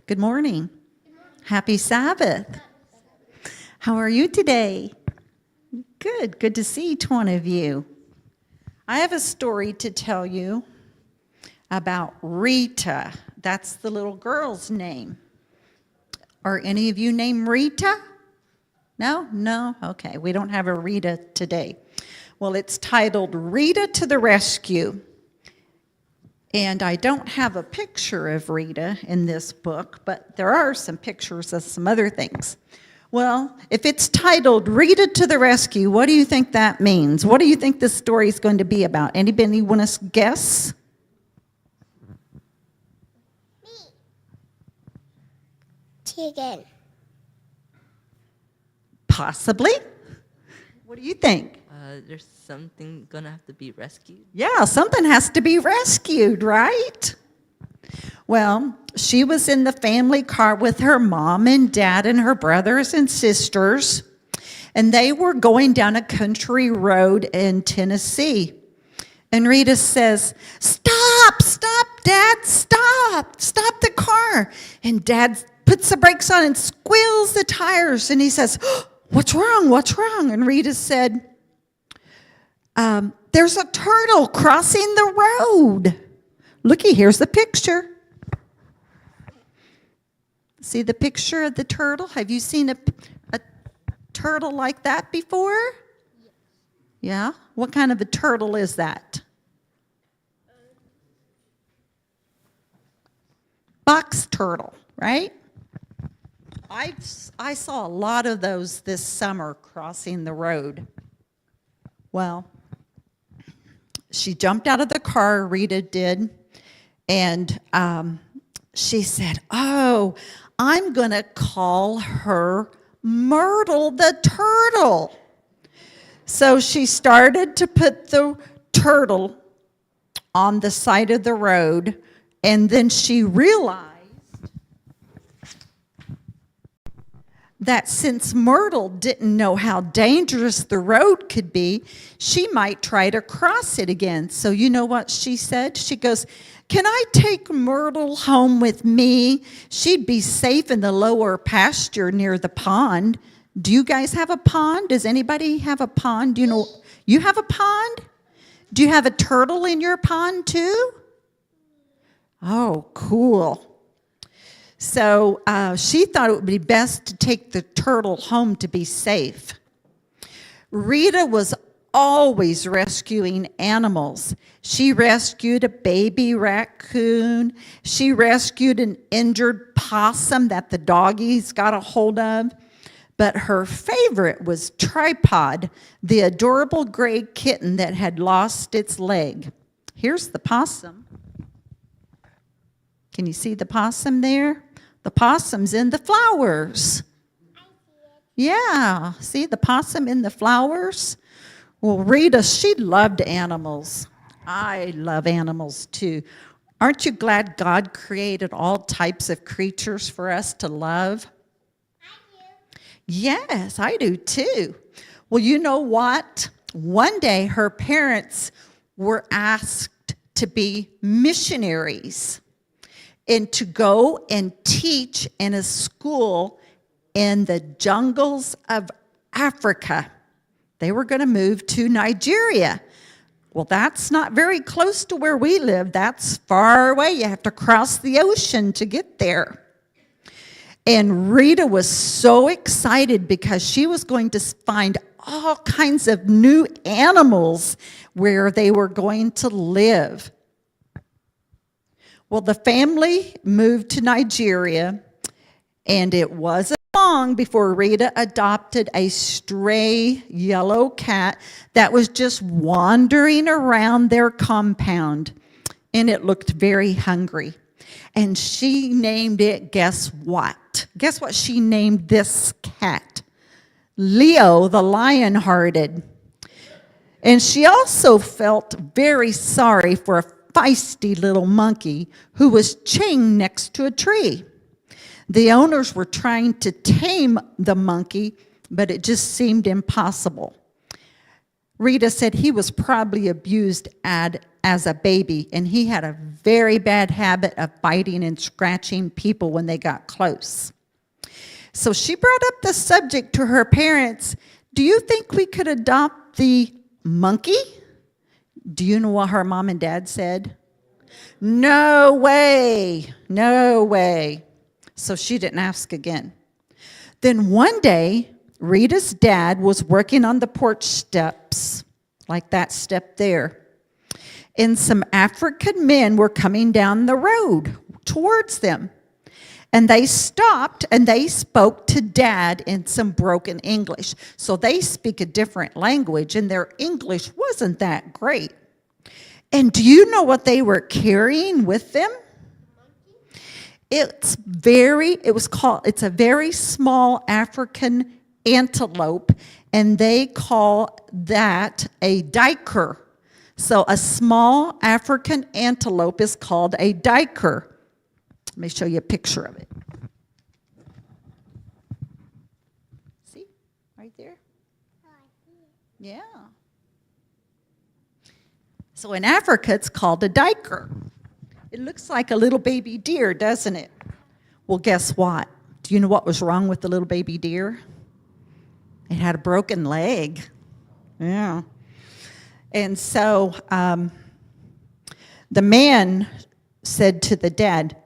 Good morning. Happy Sabbath. How are you today? Good. Good to see each one of you. I have a story to tell you about Rita. That's the little girl's name. Are any of you named Rita? No? No? Okay, we don't have a Rita today. Well, it's titled Rita to the Rescue. And I don't have a picture of Rita in this book, but there are some pictures of some other things. Well, if it's titled Rita to the Rescue, what do you think that means? What do you think this story is going to be about? Anybody want to guess? Me. Chicken. Possibly. What do you think? There's something gonna have to be rescued. Yeah, something has to be rescued, right? Well, she was in the family car with her mom and dad and her brothers and sisters, and they were going down a country road in Tennessee. And Rita says, "Stop, stop, Dad, stop the car." And Dad puts the brakes on and squeals the tires, and he says, "What's wrong, what's wrong?" And Rita said, "There's a turtle crossing the road. Looky, here's the picture." See the picture of the turtle? Have you seen a turtle like that before? Yes. Yeah? What kind of a turtle is that? Box turtle, right? I saw a lot of those this summer crossing the road. Well, she jumped out of the car, Rita did, and she said, "Oh, I'm going to call her Myrtle the turtle." So she started to put the turtle on the side of the road, and then she realized that since Myrtle didn't know how dangerous the road could be, she might try to cross it again. So you know what she said? She goes, "Can I take Myrtle home with me? She'd be safe in the lower pasture near the pond." Do you guys have a pond? Does anybody have a pond? Do you know, you have a pond? Do you have a turtle in your pond too? Oh, cool. So she thought it would be best to take the turtle home to be safe. Rita was always rescuing animals. She rescued a baby raccoon. She rescued an injured possum that the doggies got a hold of. But her favorite was Tripod, the adorable gray kitten that had lost its leg. Here's the possum. Can you see the possum there? The possum's in the flowers. Yeah, see the possum in the flowers? Well, Rita, she loved animals. I love animals too. Aren't you glad God created all types of creatures for us to love? I do. Yes, I do too. Well, you know what? One day her parents were asked to be missionaries and to go and teach in a school in the jungles of Africa. They were going to move to Nigeria. Well, that's not very close to where we live. That's far away. You have to cross the ocean to get there. And Rita was so excited because she was going to find all kinds of new animals where they were going to live. Well, the family moved to Nigeria, and it wasn't long before Rita adopted a stray yellow cat that was just wandering around their compound, and it looked very hungry. And she named it, guess what? Guess what she named this cat? Leo the Lion-Hearted. And she also felt very sorry for a feisty little monkey who was chained next to a tree. The owners were trying to tame the monkey, but it just seemed impossible. Rita said he was probably abused ad as a baby, and he had a very bad habit of biting and scratching people when they got close. So she brought up the subject to her parents. Do you think we could adopt the monkey? Do you know what her mom and dad said? No way, no way. So she didn't ask again. Then one day, Rita's dad was working on the porch steps, like that step there. And some African men were coming down the road towards them. And they stopped and they spoke to Dad in some broken English. So they speak a different language, and their English wasn't that great. And do you know what they were carrying with them? It's a very small African antelope, and they call that a duiker. So a small African antelope is called a duiker. Let me show you a picture of it. See, right there? Yeah. So in Africa, it's called a duiker. It looks like a little baby deer, doesn't it? Well, guess what? Do you know what was wrong with the little baby deer? It had a broken leg. Yeah. And so the man said to the dad,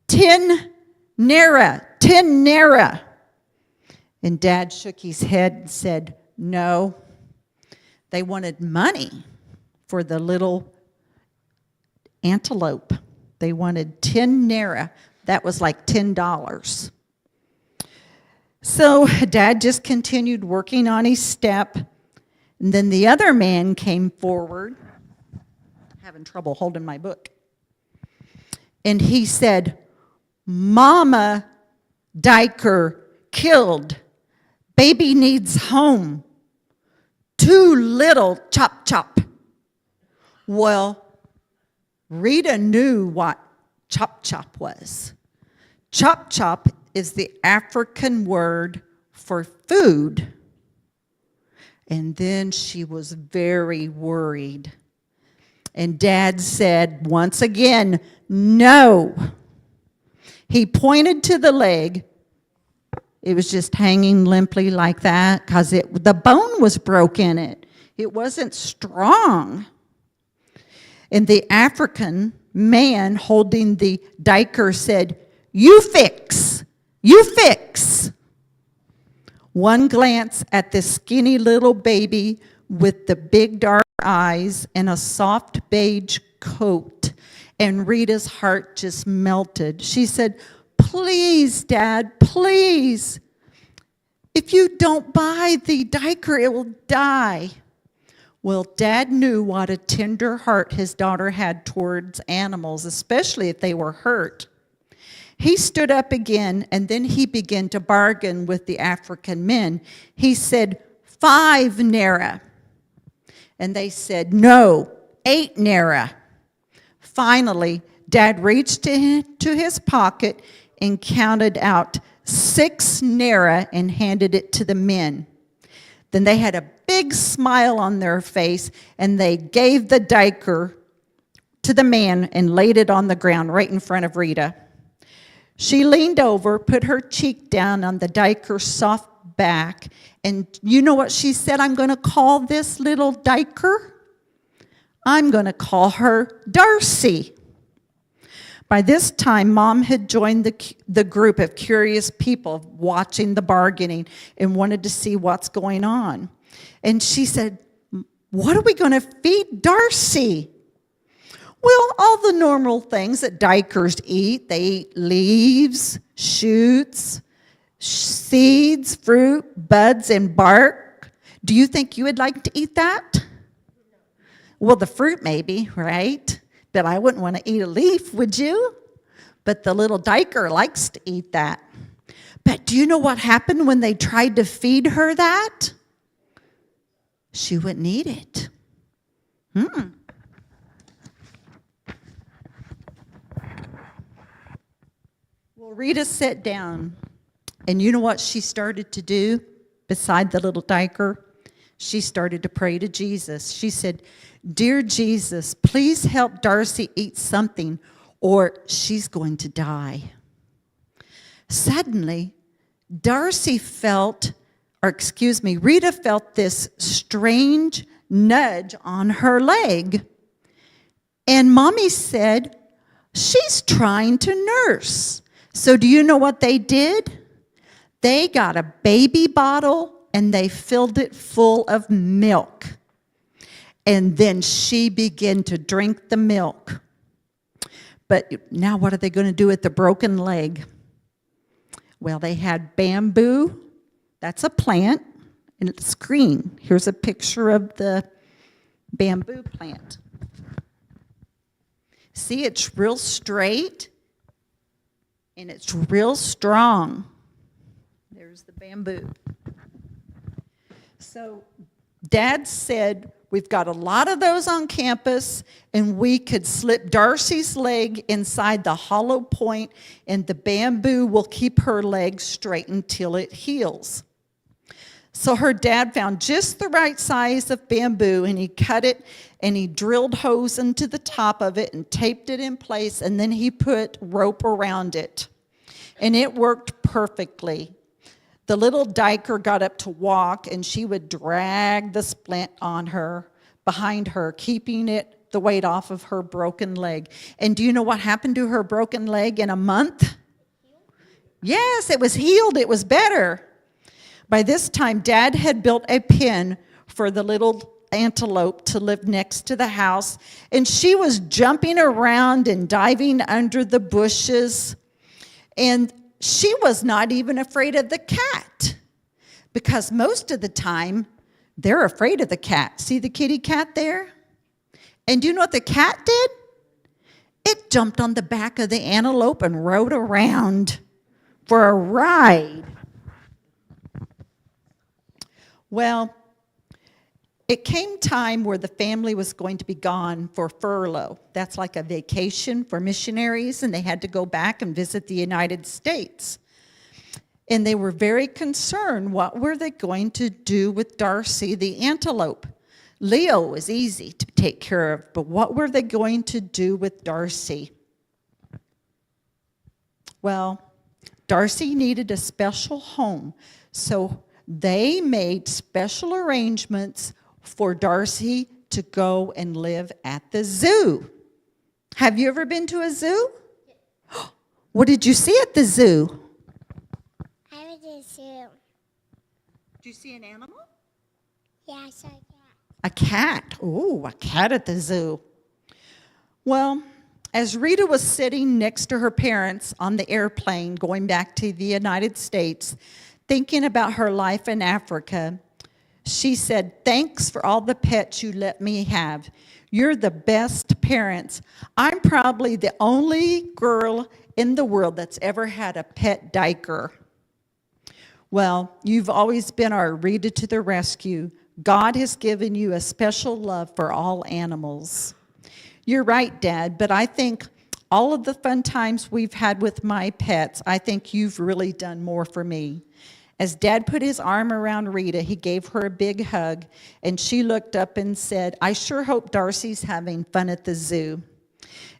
10 naira, 10 naira. And Dad shook his head and said, no. They wanted money for the little antelope. They wanted 10 naira. That was like $10. So Dad just continued working on his step. And then the other man came forward, having trouble holding my book. And he said, Mama duiker killed. Baby needs home. Too little, chop chop. Well, Rita knew what chop chop was. Chop chop is the African word for food. And then she was very worried. And Dad said once again, no. He pointed to the leg. It was just hanging limply like that because the bone was broke in it. It wasn't strong. And the African man holding the duiker said, you fix, you fix. One glance at the skinny little baby with the big dark eyes and a soft beige coat, and Rita's heart just melted. She said, please, Dad, please. If you don't buy the duiker, it will die. Well, Dad knew what a tender heart his daughter had towards animals, especially if they were hurt. He stood up again, and then he began to bargain with the African men. He said, 5 naira. And they said, no, 8 naira. Finally, Dad reached into his pocket and counted out 6 naira and handed it to the men. Then they had a big smile on their face, and they gave the duiker to the man and laid it on the ground right in front of Rita. She leaned over, put her cheek down on the duiker's soft back, and you know what she said? I'm going to call this little duiker? I'm going to call her Darcy. By this time, Mom had joined the group of curious people watching the bargaining and wanted to see what's going on. And she said, what are we going to feed Darcy? Well, all the normal things that duikers eat. They eat leaves, shoots, seeds, fruit, buds, and bark. Do you think you would like to eat that? Well, the fruit maybe, right? But I wouldn't want to eat a leaf, would you? But the little duiker likes to eat that. But do you know what happened when they tried to feed her that? She wouldn't eat it. Well, Rita sat down, and you know what she started to do beside the little duiker? she started to pray to Jesus. She said, "Dear Jesus, please help Darcy eat something or she's going to die." Suddenly, Rita felt this strange nudge on her leg. And Mommy said, "She's trying to nurse." So do you know what they did? They got a baby bottle and they filled it full of milk. And then she began to drink the milk. But now what are they going to do with the broken leg? Well, they had bamboo. That's a plant, and it's green. Here's a picture of the bamboo plant. See, it's real straight, and it's real strong. There's the bamboo. So Dad said, "We've got a lot of those on campus, and we could slip Darcy's leg inside the hollow point, and the bamboo will keep her leg straight until it heals." So her dad found just the right size of bamboo, and he cut it, and he drilled holes into the top of it and taped it in place, and then he put rope around it. And it worked perfectly. The little dyker got up to walk, and she would drag the splint on her, behind her, keeping the weight off of her broken leg. And do you know what happened to her broken leg in a month? Yes, it was healed. It was better. By this time, Dad had built a pen for the little antelope to live next to the house, and she was jumping around and diving under the bushes. And she was not even afraid of the cat, because most of the time, they're afraid of the cat. See the kitty cat there? And do you know what the cat did? It jumped on the back of the antelope and rode around for a ride. Well, it came time where the family was going to be gone for furlough. That's like a vacation for missionaries, and they had to go back and visit the United States. And they were very concerned, what were they going to do with Darcy the antelope? Leo was easy to take care of, but what were they going to do with Darcy? Well, Darcy needed a special home, so they made special arrangements for Darcy to go and live at the zoo. Have you ever been to a zoo? Yes. What did you see at the zoo? I went to the zoo. Did you see an animal? Yeah, I saw a cat. A cat. Oh, a cat at the zoo. Well, as Rita was sitting next to her parents on the airplane going back to the United States, thinking about her life in Africa, she said, "Thanks for all the pets you let me have. You're the best parents. I'm probably the only girl in the world that's ever had a pet dyker." Well, you've always been our Rita to the rescue. God has given you a special love for all animals. You're right, Dad, but I think all of the fun times we've had with my pets, I think you've really done more for me. As Dad put his arm around Rita, he gave her a big hug, and she looked up and said, "I sure hope Darcy's having fun at the zoo."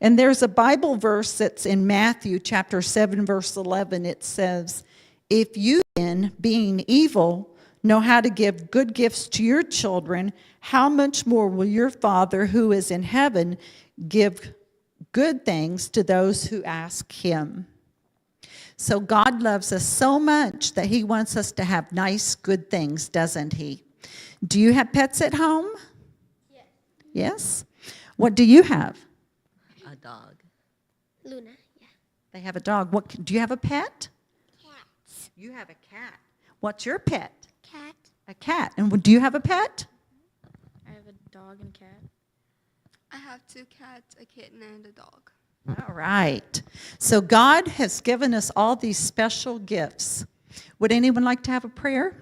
And there's a Bible verse that's in Matthew chapter 7, verse 11. It says, "If you then, being evil, know how to give good gifts to your children, how much more will your Father who is in heaven give good things to those who ask him?" So God loves us so much that he wants us to have nice, good things, doesn't he? Do you have pets at home? Yes. Yes? What do you have? A dog. Luna, yeah. They have a dog. Do you have a pet? Cats. You have a cat. What's your pet? Cat. A cat. And do you have a pet? I have a dog and cat. I have 2 cats, a kitten, and a dog. All right. So God has given us all these special gifts. Would anyone like to have a prayer?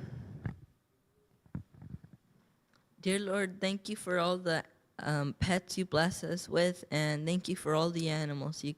Dear Lord, thank you for all the pets you bless us with, and thank you for all the animals you